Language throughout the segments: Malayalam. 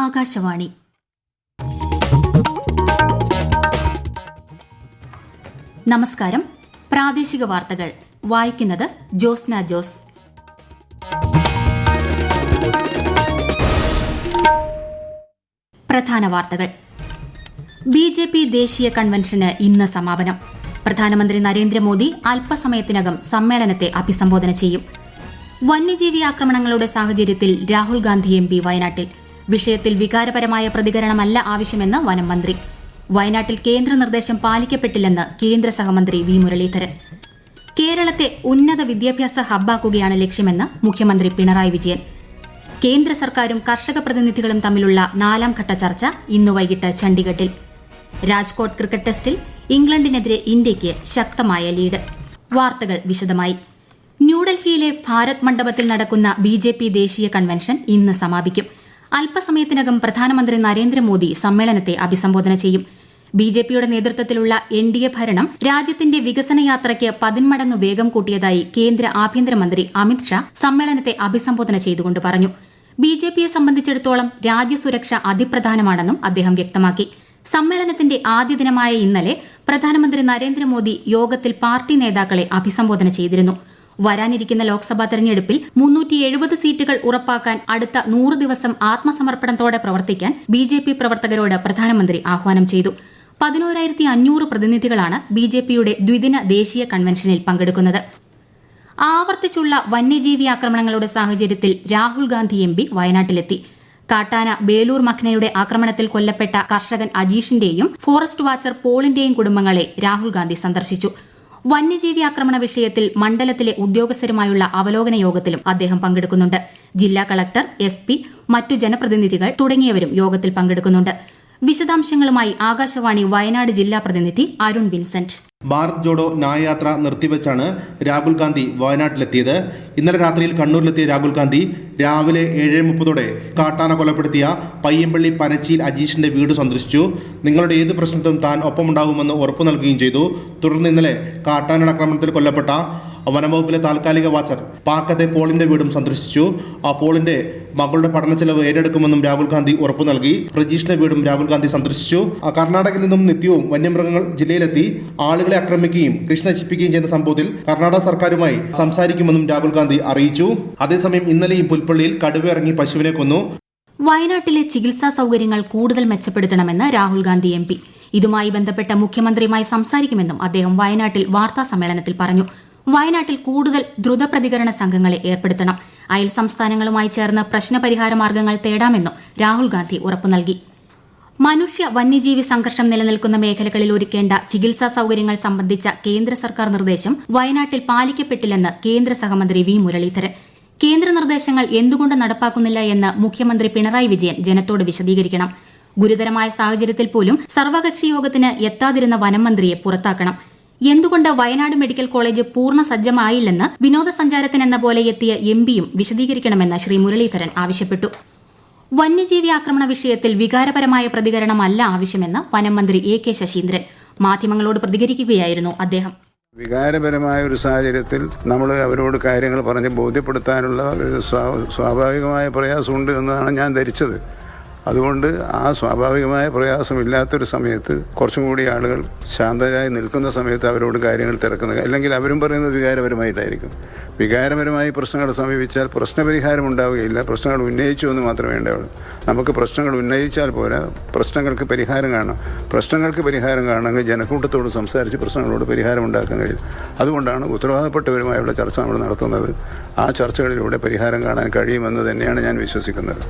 ആകാശവാണി. നമസ്കാരം. പ്രാദേശിക വാർത്തകൾ വായിക്കുന്നത് ജോസ്ന ജോസ്. പ്രധാന വാർത്തകൾ. ബിജെപി ദേശീയ കൺവെൻഷന് ഇന്ന് സമാപനം. പ്രധാനമന്ത്രി നരേന്ദ്രമോദി അല്പസമയത്തിനകം സമ്മേളനത്തെ അഭിസംബോധന ചെയ്യും. വന്യജീവി ആക്രമണങ്ങളുടെ സാഹചര്യത്തിൽ രാഹുൽ ഗാന്ധി MP വയനാട്ടിൽ. വിഷയത്തിൽ വികാരപരമായ പ്രതികരണമല്ല ആവശ്യമെന്ന് വനം മന്ത്രി. വയനാട്ടിൽ കേന്ദ്ര നിർദ്ദേശം പാലിക്കപ്പെട്ടില്ലെന്ന് കേന്ദ്ര സഹമന്ത്രി വി മുരളീധരൻ. കേരളത്തെ ഉന്നത വിദ്യാഭ്യാസ ഹബ്ബാക്കുകയാണ് ലക്ഷ്യമെന്ന് മുഖ്യമന്ത്രി പിണറായി വിജയൻ. കേന്ദ്ര സർക്കാരും കർഷക പ്രതിനിധികളും തമ്മിലുള്ള 4ാം ഘട്ട ചർച്ച ഇന്ന് വൈകിട്ട് ചണ്ഡിഗഡിൽ. രാജ്കോട്ട് ക്രിക്കറ്റ് ടെസ്റ്റിൽ ഇംഗ്ലണ്ടിനെതിരെ ഇന്ത്യയ്ക്ക് ശക്തമായ ലീഡ്. വാർത്തകൾ വിശദമായി. ന്യൂഡൽഹിയിലെ ഭാരത് മണ്ഡപത്തിൽ നടക്കുന്ന BJP ദേശീയ കൺവെൻഷൻ ഇന്ന് സമാപിക്കും. അല്പസമയത്തിനകം പ്രധാനമന്ത്രി നരേന്ദ്രമോദി സമ്മേളനത്തെ അഭിസംബോധന ചെയ്യും. BJPയുടെ നേതൃത്വത്തിലുള്ള NDA ഭരണം രാജ്യത്തിന്റെ വികസന യാത്രയ്ക്ക് 10 മടങ്ങ് വേഗം കൂട്ടിയതായി കേന്ദ്ര ആഭ്യന്തരമന്ത്രി അമിത് ഷാ സമ്മേളനത്തെ അഭിസംബോധന ചെയ്തുകൊണ്ട് പറഞ്ഞു. BJPയെ സംബന്ധിച്ചിടത്തോളം രാജ്യസുരക്ഷ അതിപ്രധാനമാണെന്നും അദ്ദേഹം വ്യക്തമാക്കി. സമ്മേളനത്തിന്റെ ആദ്യ ദിനമായ ഇന്നലെ പ്രധാനമന്ത്രി നരേന്ദ്രമോദി യോഗത്തിൽ പാർട്ടി നേതാക്കളെ അഭിസംബോധന ചെയ്തിരുന്നു. വരാനിരിക്കുന്ന ലോക്സഭാ തെരഞ്ഞെടുപ്പിൽ 370 സീറ്റുകൾ ഉറപ്പാക്കാൻ അടുത്ത 100 ദിവസം ആത്മസമർപ്പണത്തോടെ പ്രവർത്തിക്കാൻ BJP പ്രവർത്തകരോട് പ്രധാനമന്ത്രി ആഹ്വാനം ചെയ്തു. 11,500 പ്രതിനിധികളാണ് BJPയുടെ ദ്വിദിന ദേശീയ കൺവെൻഷനിൽ പങ്കെടുക്കുന്നത്. ആവർത്തിച്ചുള്ള വന്യജീവി ആക്രമണങ്ങളുടെ സാഹചര്യത്തിൽ രാഹുൽ ഗാന്ധി MP വയനാട്ടിലെത്തി. കാട്ടാന ബേലൂർ മഖ്നയുടെ ആക്രമണത്തിൽ കൊല്ലപ്പെട്ട കർഷകൻ അജീഷിന്റെയും ഫോറസ്റ്റ് വാച്ചർ പോളിന്റെയും കുടുംബങ്ങളെ രാഹുൽ ഗാന്ധി സന്ദർശിച്ചു. വന്യജീവി ആക്രമണ വിഷയത്തിൽ മണ്ഡലത്തിലെ ഉദ്യോഗസ്ഥരുമായുള്ള അവലോകന യോഗത്തിലും അദ്ദേഹം പങ്കെടുക്കുന്നുണ്ട്. ജില്ലാ കളക്ടർ, SP, മറ്റു ജനപ്രതിനിധികൾ തുടങ്ങിയവരും യോഗത്തിൽ പങ്കെടുക്കുന്നുണ്ട്. വിശദാംശങ്ങളുമായി ആകാശവാണി വയനാട് ജില്ലാ പ്രതിനിധി അരുൺ വിൻസെന്റ്. ഭാരത് ജോഡോ ന്യായയാത്ര നിർത്തിവെച്ചാണ് രാഹുൽ ഗാന്ധി വയനാട്ടിലെത്തിയത്. ഇന്നലെ രാത്രിയിൽ കണ്ണൂരിലെത്തിയ രാഹുൽ ഗാന്ധി രാവിലെ 7:30 കാട്ടാന കൊലപ്പെടുത്തിയ പയ്യമ്പള്ളി പനച്ചിയിൽ അജീഷിന്റെ വീട് സന്ദർശിച്ചു. നിങ്ങളുടെ ഏത് പ്രശ്നത്തിലും താൻ ഒപ്പമുണ്ടാകുമെന്ന് ഉറപ്പു നൽകുകയും ചെയ്തു. തുടർന്ന് ഇന്നലെ കാട്ടാനയുടെ ആക്രമണത്തിൽ കൊല്ലപ്പെട്ട വനംവകുപ്പിലെ താൽക്കാലിക വാച്ചർ പാക്കത്തെ പോളിന്റെ വീടും സന്ദർശിച്ചു. ആ പോളിന്റെ മകളുടെ പഠന ചെലവ് ഏറ്റെടുക്കുമെന്നും രാഹുൽ ഗാന്ധി ഉറപ്പു നൽകി. പ്രജീഷിന്റെ വീടും രാഹുൽ ഗാന്ധി സന്ദർശിച്ചു. കർണാടകയിൽ നിന്നും നിത്യവും വന്യമൃഗങ്ങൾ ജില്ലയിലെത്തി ആളുകളെ ആക്രമിക്കുകയും കൃഷി നശിപ്പിക്കുകയും ചെയ്യുന്ന സംഭവത്തിൽ കർണാടക സർക്കാരുമായി സംസാരിക്കുമെന്നും രാഹുൽ ഗാന്ധി അറിയിച്ചു. അതേസമയം ഇന്നലെയും പുൽപ്പള്ളിയിൽ കടുവ ഇറങ്ങി പശുവിനെ കൊന്നു. വയനാട്ടിലെ ചികിത്സാ സൌകര്യങ്ങൾ കൂടുതൽ മെച്ചപ്പെടുത്തണമെന്ന് രാഹുൽ ഗാന്ധി MP. ഇതുമായി ബന്ധപ്പെട്ട മുഖ്യമന്ത്രിയുമായി സംസാരിക്കുമെന്നും അദ്ദേഹം വയനാട്ടിൽ വാർത്താ സമ്മേളനത്തിൽ പറഞ്ഞു. വയനാട്ടിൽ കൂടുതൽ ദ്രുത പ്രതികരണ സംഘങ്ങളെ ഏർപ്പെടുത്തണം. അയൽ സംസ്ഥാനങ്ങളുമായി ചേർന്ന് പ്രശ്നപരിഹാര മാർഗങ്ങൾ തേടാമെന്നും രാഹുൽ ഗാന്ധി ഉറപ്പു നൽകി. മനുഷ്യ വന്യജീവി സംഘർഷം നിലനിൽക്കുന്ന മേഖലകളിൽ ഒരുക്കേണ്ട ചികിത്സാ സൌകര്യങ്ങൾ സംബന്ധിച്ച കേന്ദ്ര സർക്കാർ നിർദ്ദേശം വയനാട്ടിൽ പാലിക്കപ്പെട്ടില്ലെന്ന് കേന്ദ്ര സഹമന്ത്രി വി മുരളീധരൻ. കേന്ദ്ര നിർദ്ദേശങ്ങൾ എന്തുകൊണ്ട് നടപ്പാക്കുന്നില്ല എന്ന് മുഖ്യമന്ത്രി പിണറായി വിജയൻ ജനത്തോട് വിശദീകരിക്കണം. ഗുരുതരമായ സാഹചര്യത്തിൽ പോലും സർവകക്ഷി യോഗത്തിന് എത്താതിരുന്ന വനം മന്ത്രിയെ പുറത്താക്കണം. എന്തുകൊണ്ട് വയനാട് മെഡിക്കൽ കോളേജ് പൂർണ്ണ സജ്ജമായില്ലെന്ന് വിനോദസഞ്ചാരത്തിനെന്ന പോലെ എത്തിയ MPയും വിശദീകരിക്കണമെന്ന് ശ്രീ മുരളീധരൻ ആവശ്യപ്പെട്ടു. വന്യജീവി ആക്രമണ വിഷയത്തിൽ വികാരപരമായ പ്രതികരണമല്ല ആവശ്യമെന്ന് വനം മന്ത്രി AK ശശീന്ദ്രൻ. മാധ്യമങ്ങളോട് പ്രതികരിക്കുകയായിരുന്നു അദ്ദേഹം. വികാരപരമായ ഒരു സാഹചര്യത്തിൽ നമ്മൾ അവരോട് കാര്യങ്ങൾ പറഞ്ഞ് ബോധ്യപ്പെടുത്താനുള്ള ഒരു സ്വാഭാവികമായ പ്രയാസമുണ്ട് എന്നാണ് ഞാൻ ധരിച്ചത്. അതുകൊണ്ട് ആ സ്വാഭാവികമായ പ്രയാസമില്ലാത്തൊരു സമയത്ത് കുറച്ചും കൂടി ആളുകൾ ശാന്തരായി നിൽക്കുന്ന സമയത്ത് അവരോട് കാര്യങ്ങൾ തിരക്കുന്നത്, അല്ലെങ്കിൽ അവരും പറയുന്നത് വികാരപരമായിട്ടായിരിക്കും. വികാരപരമായി പ്രശ്നങ്ങളെ സമീപിച്ചാൽ പ്രശ്നപരിഹാരം ഉണ്ടാവുകയില്ല. പ്രശ്നങ്ങൾ ഉന്നയിച്ചു എന്ന് മാത്രമേ ഉണ്ടാവുള്ളൂ. നമുക്ക് പ്രശ്നങ്ങൾ ഉന്നയിച്ചാൽ പോരാ, പ്രശ്നങ്ങൾക്ക് പരിഹാരം കാണണം. പ്രശ്നങ്ങൾക്ക് പരിഹാരം കാണണമെങ്കിൽ ജനക്കൂട്ടത്തോട് സംസാരിച്ച് പ്രശ്നങ്ങളോട് പരിഹാരം ഉണ്ടാക്കാൻ കഴിയും. അതുകൊണ്ടാണ് ഉത്തരവാദപ്പെട്ടവരുമായുള്ള ചർച്ച നമ്മൾ നടത്തുന്നത്. ആ ചർച്ചകളിലൂടെ പരിഹാരം കാണാൻ കഴിയുമെന്ന് തന്നെയാണ് ഞാൻ വിശ്വസിക്കുന്നത്.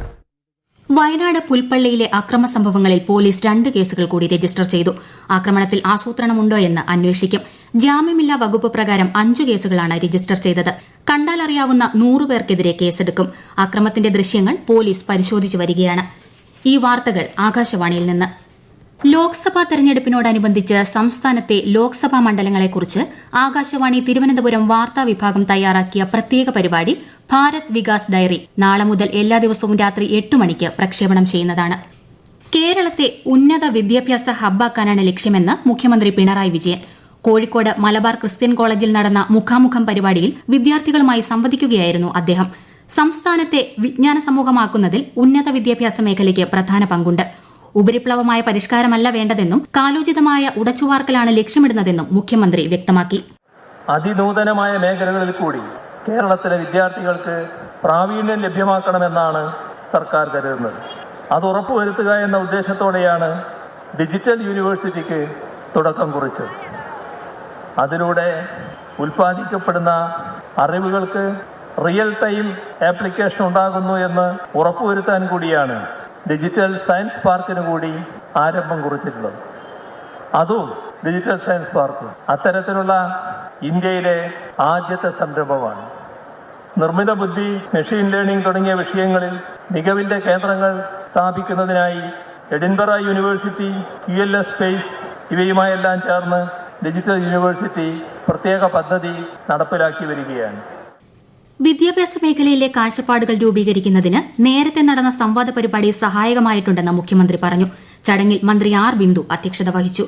വയനാട് പുൽപ്പള്ളിയിലെ അക്രമ സംഭവങ്ങളിൽ പോലീസ് 2 കേസുകൾ കൂടി രജിസ്റ്റർ ചെയ്തു. ആക്രമണത്തിൽ ആസൂത്രണമുണ്ടോ എന്ന് അന്വേഷിക്കും. ജാമ്യമില്ലാ വകുപ്പ് പ്രകാരം 5 കേസുകളാണ് രജിസ്റ്റർ ചെയ്തത്. കണ്ടാലറിയാവുന്ന 100 പേർക്കെതിരെ കേസെടുക്കും. അക്രമത്തിന്റെ ദൃശ്യങ്ങൾ പോലീസ് പരിശോധിച്ചു വരികയാണ്. ഈ വാർത്തകൾ ആകാശവാണിയിൽ നിന്ന്. ലോക്സഭാ തെരഞ്ഞെടുപ്പിനോടനുബന്ധിച്ച് സംസ്ഥാനത്തെ ലോക്സഭാ മണ്ഡലങ്ങളെക്കുറിച്ച് ആകാശവാണി തിരുവനന്തപുരം വാർത്താ വിഭാഗം തയ്യാറാക്കിയ പ്രത്യേക പരിപാടി ഭാരത് വികാസ് ഡയറി നാളെ മുതൽ എല്ലാ ദിവസവും രാത്രി 8 മണിക്ക് പ്രക്ഷേപണം ചെയ്യുന്നതാണ്. കേരളത്തെ ഉന്നത വിദ്യാഭ്യാസ ഹബ്ബാക്കാനാണ് ലക്ഷ്യമെന്ന് മുഖ്യമന്ത്രി പിണറായി വിജയൻ. കോഴിക്കോട് മലബാർ ക്രിസ്ത്യൻ കോളേജിൽ നടന്ന മുഖാമുഖം പരിപാടിയിൽ വിദ്യാർത്ഥികളുമായി സംവദിക്കുകയായിരുന്നു അദ്ദേഹം. സംസ്ഥാനത്തെ വിജ്ഞാന സമൂഹമാക്കുന്നതിൽ ഉന്നത വിദ്യാഭ്യാസ മേഖലയ്ക്ക് പ്രധാന പങ്കുണ്ട്. ഉപരിപ്ലവമായ പരിഷ്കാരമല്ല വേണ്ടതെന്നും കാലോചിതമായ ഉടച്ചുവാർക്കലാണ് ലക്ഷ്യമിടുന്നതെന്നും മുഖ്യമന്ത്രി വ്യക്തമാക്കി. അതിനൂതനമായ മേഖലകളിൽ കൂടി കേരളത്തിലെ വിദ്യാർത്ഥികൾക്ക് പ്രാവീണ്യം ലഭ്യമാക്കണമെന്നാണ് സർക്കാർ കരുതുന്നത്. അത് ഉറപ്പുവരുത്തുക എന്ന ഉദ്ദേശത്തോടെയാണ് ഡിജിറ്റൽ യൂണിവേഴ്സിറ്റിക്ക് തുടക്കം കുറിച്ചത്. അതിലൂടെ ഉൽപ്പാദിക്കപ്പെടുന്ന അറിവുകൾക്ക് റിയൽ ടൈം ആപ്ലിക്കേഷൻ ഉണ്ടാകുന്നു എന്ന് ഉറപ്പുവരുത്താൻ കൂടിയാണ് ഡിജിറ്റൽ സയൻസ് പാർക്കിന് കൂടി ആരംഭം കുറിച്ചിട്ടുള്ളത്. അതും ഡിജിറ്റൽ സയൻസ് പാർക്ക് അത്തരത്തിലുള്ള ഇന്ത്യയിലെ ആദ്യത്തെ സംരംഭമാണ്. നിർമ്മിത ബുദ്ധി, മെഷീൻ ലേണിംഗ് തുടങ്ങിയ വിഷയങ്ങളിൽ മികവിന്റെ കേന്ദ്രങ്ങൾ സ്ഥാപിക്കുന്നതിനായി എഡിൻബറ യൂണിവേഴ്സിറ്റി, QLS സ്പേസ് ഇവയുമായെല്ലാം ചേർന്ന് ഡിജിറ്റൽ യൂണിവേഴ്സിറ്റി പ്രത്യേക പദ്ധതി നടപ്പിലാക്കി വരികയാണ്. വിദ്യാഭ്യാസ മേഖലയിലെ കാഴ്ചപ്പാടുകൾ രൂപീകരിക്കുന്നതിന് നേരത്തെ നടന്ന സംവാദ പരിപാടി സഹായകമായിട്ടുണ്ടെന്ന് മുഖ്യമന്ത്രി പറഞ്ഞു. ചടങ്ങിൽ മന്ത്രി ആർ ബിന്ദു അധ്യക്ഷത വഹിച്ചു.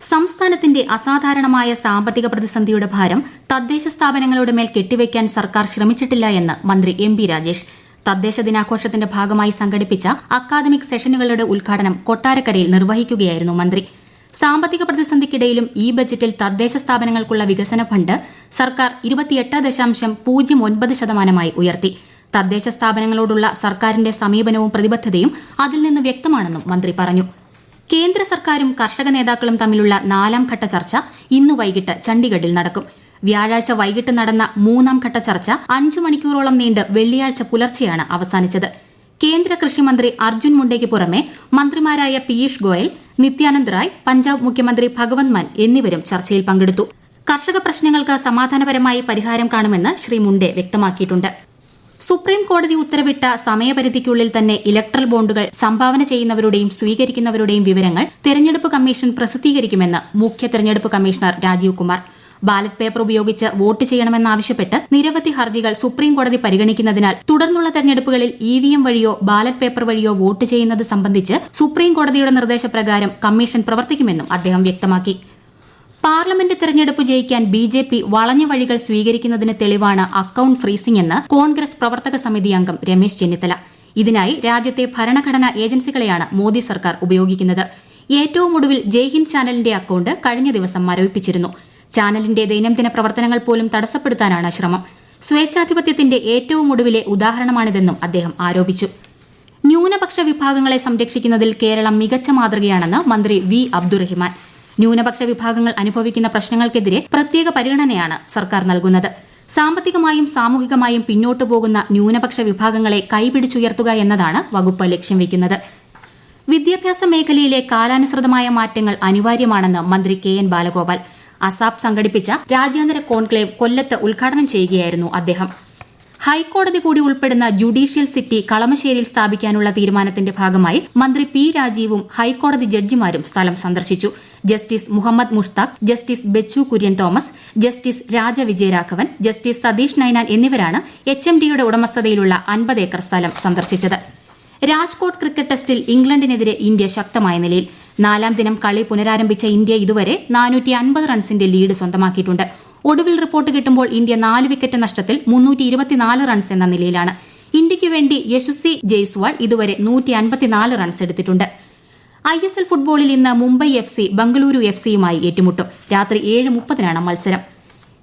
സംസ്ഥാനത്തിന്റെ അസാധാരണമായ സാമ്പത്തിക പ്രതിസന്ധിയുടെ ഭാരം തദ്ദേശ സ്ഥാപനങ്ങളുടെ മേൽ കെട്ടിവയ്ക്കാൻ സർക്കാർ ശ്രമിച്ചിട്ടില്ല എന്ന് മന്ത്രി MB രാജേഷ്. തദ്ദേശ ദിനാഘോഷത്തിന്റെ ഭാഗമായി സംഘടിപ്പിച്ച അക്കാദമിക് സെഷനുകളുടെ ഉദ്ഘാടനം കൊട്ടാരക്കരയിൽ നിർവഹിക്കുകയായിരുന്നു മന്ത്രി. സാമ്പത്തിക പ്രതിസന്ധിക്കിടയിലും ഈ ബജറ്റിൽ തദ്ദേശ സ്ഥാപനങ്ങൾക്കുള്ള വികസന ഫണ്ട് സർക്കാർ 28.09% ഉയർത്തി. തദ്ദേശ സ്ഥാപനങ്ങളോടുള്ള സർക്കാരിന്റെ സമീപനവും പ്രതിബദ്ധതയും അതിൽ നിന്ന് വ്യക്തമാണെന്നും മന്ത്രി പറഞ്ഞു. കേന്ദ്ര സർക്കാരും കർഷക നേതാക്കളും തമ്മിലുള്ള 4ാം ഘട്ട ചർച്ച ഇന്ന് വൈകിട്ട് ചണ്ഡിഗഡിൽ നടക്കും. വ്യാഴാഴ്ച വൈകിട്ട് നടന്ന 3ാം ഘട്ട ചർച്ച 5 മണിക്കൂറോളം നീണ്ട് വെള്ളിയാഴ്ച പുലർച്ചെയാണ് അവസാനിച്ചത്. കേന്ദ്ര കൃഷിമന്ത്രി അർജുൻ മുണ്ടയ്ക്ക് പുറമെ മന്ത്രിമാരായ പീയൂഷ് ഗോയൽ, നിത്യാനന്ദ് റായ്, പഞ്ചാബ് മുഖ്യമന്ത്രി ഭഗവന്ത് മാൻ എന്നിവരും ചർച്ചയിൽ പങ്കെടുത്തു. കർഷക പ്രശ്നങ്ങൾക്ക് സമാധാനപരമായി പരിഹാരം കാണുമെന്ന് ശ്രീ മുണ്ടെ വ്യക്തമാക്കിയിട്ടുണ്ട്. സുപ്രീം കോടതി ഉത്തരവിട്ട സമയപരിധിക്കുള്ളിൽ തന്നെ ഇലക്ട്രൽ ബോണ്ടുകൾ സംഭാവന ചെയ്യുന്നവരുടെയും സ്വീകരിക്കുന്നവരുടെയും വിവരങ്ങൾ തെരഞ്ഞെടുപ്പ് കമ്മീഷൻ പ്രസിദ്ധീകരിക്കുമെന്ന് മുഖ്യ തെരഞ്ഞെടുപ്പ് commissioner Rajiv Kumar. Ballot paper ഉപയോഗിച്ച് വോട്ട് ചെയ്യണമെന്നാവശ്യപ്പെട്ട് നിരവധി ഹർജികൾ സുപ്രീം കോടതി പരിഗണിക്കുന്നതിനാൽ തുടർന്നുള്ള തെരഞ്ഞെടുപ്പുകളിൽ EVM വഴിയോ ബാലറ്റ് പേപ്പർ വഴിയോ വോട്ട് ചെയ്യുന്നത് സംബന്ധിച്ച് സുപ്രീം കോടതിയുടെ നിർദ്ദേശപ്രകാരം കമ്മീഷൻ പ്രവർത്തിക്കുമെന്നും അദ്ദേഹം വ്യക്തമാക്കി. പാർലമെന്റ് തെരഞ്ഞെടുപ്പ് ജയിക്കാൻ BJP വളഞ്ഞ വഴികൾ സ്വീകരിക്കുന്നതിന് തെളിവാണ് അക്കൌണ്ട് ഫ്രീസിംഗ് എന്ന് കോൺഗ്രസ് പ്രവർത്തക സമിതി അംഗം രമേശ് ചെന്നിത്തല. ഇതിനായി രാജ്യത്തെ ഭരണഘടനാ ഏജൻസികളെയാണ് മോദി സർക്കാർ ഉപയോഗിക്കുന്നത്. ഏറ്റവും ഒടുവിൽ ജയ്ഹിന്ദ് ചാനലിന്റെ അക്കൌണ്ട് കഴിഞ്ഞ ദിവസം മരവിപ്പിച്ചിരുന്നു. ചാനലിന്റെ ദൈനംദിന പ്രവർത്തനങ്ങൾ പോലും തടസ്സപ്പെടുത്താനാണ് ശ്രമം. സ്വേച്ഛാധിപത്യത്തിന്റെ ഏറ്റവും ഒടുവിലെ ഉദാഹരണമാണിതെന്നും അദ്ദേഹം ആരോപിച്ചു. ന്യൂനപക്ഷ വിഭാഗങ്ങളെ സംരക്ഷിക്കുന്നതിൽ കേരളം മികച്ച മാതൃകയാണെന്ന് മന്ത്രി V. അബ്ദുറഹിമാൻ. ന്യൂനപക്ഷ വിഭാഗങ്ങൾ അനുഭവിക്കുന്ന പ്രശ്നങ്ങൾക്കെതിരെ പ്രത്യേക പരിഗണനയാണ് സർക്കാർ നൽകുന്നത്. സാമ്പത്തികമായും സാമൂഹികമായും പിന്നോട്ടു പോകുന്ന ന്യൂനപക്ഷ വിഭാഗങ്ങളെ കൈപിടിച്ചുയർത്തുക എന്നതാണ് വകുപ്പ് ലക്ഷ്യം വയ്ക്കുന്നത്. വിദ്യാഭ്യാസ മേഖലയിലെ കാലാനുസൃതമായ മാറ്റങ്ങൾ അനിവാര്യമാണെന്ന് മന്ത്രി KN ബാലഗോപാൽ. അസാപ് സംഘടിപ്പിച്ച രാജ്യാന്തര കോൺക്ലേവ് കൊല്ലത്ത് ഉദ്ഘാടനം ചെയ്യുകയായിരുന്നു അദ്ദേഹം. ഹൈക്കോടതി കൂടി ഉൾപ്പെടുന്ന ജുഡീഷ്യൽ സിറ്റി കളമശ്ശേരിയിൽ സ്ഥാപിക്കാനുള്ള തീരുമാനത്തിന്റെ ഭാഗമായി മന്ത്രി P. രാജീവും ഹൈക്കോടതി ജഡ്ജിമാരും സ്ഥലം സന്ദർശിച്ചു. Justice Muhammad Mushtaq, justice Bechu Kurian Thomas, justice Raja Vijayaraghavan, justice Satish Ninan എന്നിവരാണ് HMDയുടെ ഉടമസ്ഥതയിലുള്ള 50 ഏക്കർ സ്ഥലം സന്ദർശിച്ചത്. രാജ്കോട്ട് ക്രിക്കറ്റ് ടെസ്റ്റിൽ ഇംഗ്ലണ്ടിനെതിരെ ഇന്ത്യ ശക്തമായ നിലയിൽ. 4ാം ദിനം കളി പുനരാരംഭിച്ച ഇന്ത്യ ഇതുവരെ 450 റൺസിന്റെ ലീഡ് സ്വന്തമാക്കിയിട്ടുണ്ട്. ഒടുവിൽ റിപ്പോർട്ട് കിട്ടുമ്പോൾ ഇന്ത്യ 4 വിക്കറ്റ് നഷ്ടത്തിൽ 324 റൺസ് എന്ന നിലയിലാണ്. ഇന്ത്യയ്ക്ക് വേണ്ടി യശസ്വി ജയ്സ്വാൾ ഇതുവരെ 154 റൺസ് എടുത്തിട്ടുണ്ട്. ISL ഫുട്ബോളിൽ ഇന്ന് മുംബൈ FC ബംഗളൂരു FCയുമായി ഏറ്റുമുട്ടും. രാത്രി 7:30 മത്സരം.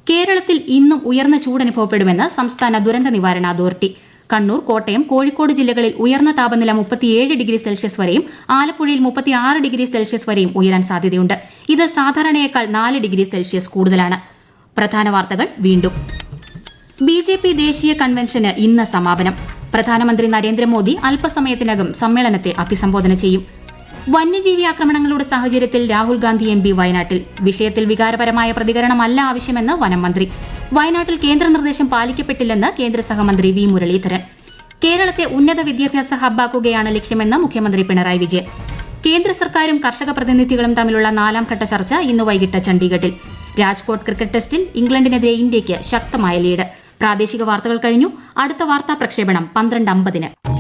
കേരളത്തിൽ ഇന്നും ഉയർന്ന ചൂടനുഭവപ്പെടുമെന്ന് സംസ്ഥാന ദുരന്ത നിവാരണ അതോറിറ്റി. കണ്ണൂർ, കോട്ടയം, കോഴിക്കോട് ജില്ലകളിൽ ഉയർന്ന താപനില 37°C വരെയും ആലപ്പുഴയിൽ 36°C വരെയും ഉയരാൻ സാധ്യതയുണ്ട്. ഇത് സാധാരണയേക്കാൾ 4°C കൂടുതലാണ്. പ്രധാന വാർത്തകൾ വീണ്ടും. BJP ദേശീയ കൺവെൻഷന് ഇന്ന് സമാപനം. പ്രധാനമന്ത്രി നരേന്ദ്രമോദി അല്പസമയത്തിനകം സമ്മേളനത്തെ അഭിസംബോധന ചെയ്യും. വന്യജീവി ആക്രമണങ്ങളുടെ സാഹചര്യത്തിൽ രാഹുൽ ഗാന്ധി MP വയനാട്ടിൽ. വിഷയത്തിൽ വികാരപരമായ പ്രതികരണമല്ല ആവശ്യമെന്ന് വനം മന്ത്രി. വയനാട്ടിൽ കേന്ദ്ര നിർദ്ദേശം പാലിക്കപ്പെട്ടില്ലെന്ന് കേന്ദ്ര സഹമന്ത്രി V. മുരളീധരൻ. കേരളത്തെ ഉന്നത വിദ്യാഭ്യാസ ഹബ്ബാക്കുകയാണ് ലക്ഷ്യമെന്ന് മുഖ്യമന്ത്രി പിണറായി വിജയൻ. കേന്ദ്ര സർക്കാരും കർഷക പ്രതിനിധികളും തമ്മിലുള്ള 4ാം ഘട്ട ചർച്ച ഇന്ന് വൈകിട്ട് ചണ്ഡിഗഡിൽ. രാജ്കോട്ട് ക്രിക്കറ്റ് ടെസ്റ്റിൽ ഇംഗ്ലണ്ടിനെതിരെ ഇന്ത്യയ്ക്ക് ശക്തമായ ലീഡ്. പ്രാദേശിക വാർത്തകൾ കഴിഞ്ഞു. അടുത്ത വാർത്താ പ്രക്ഷേപണം 12:50.